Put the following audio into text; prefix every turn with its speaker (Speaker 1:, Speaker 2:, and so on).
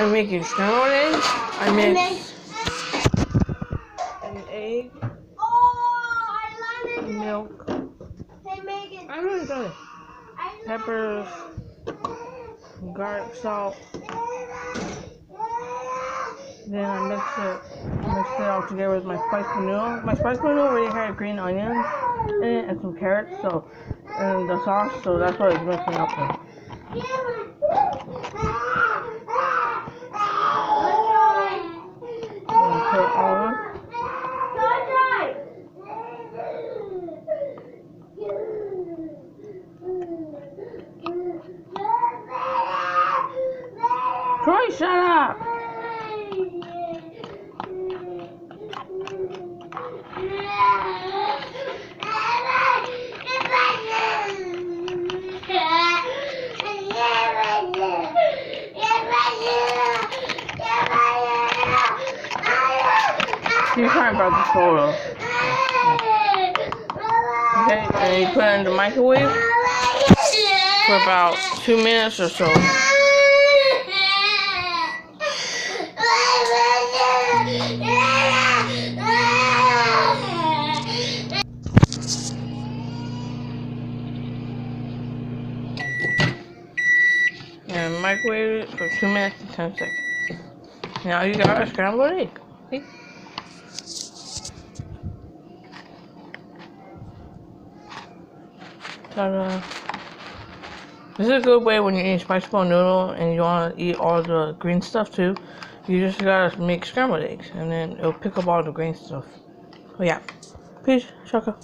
Speaker 1: I'm making scrambled eggs. I mix an egg, milk. I'm really good. Peppers, garlic, salt. Then I mix it all together with my spiced noodle. My spiced noodle already had green onions in it and some carrots, and the sauce, so that's what it's mixing up with. And put olive. Troy, shut up! You're trying about the photo. Okay, and you put it in the microwave for about 2 minutes or so. And microwave it for 2 minutes and 10 seconds. Now you got a scrambled egg. See? Ta-da. This is a good way when you eat spicy bone noodle and you want to eat all the green stuff too. You just gotta make scrambled eggs and then it'll pick up all the green stuff. Oh yeah. Peace, Shaka.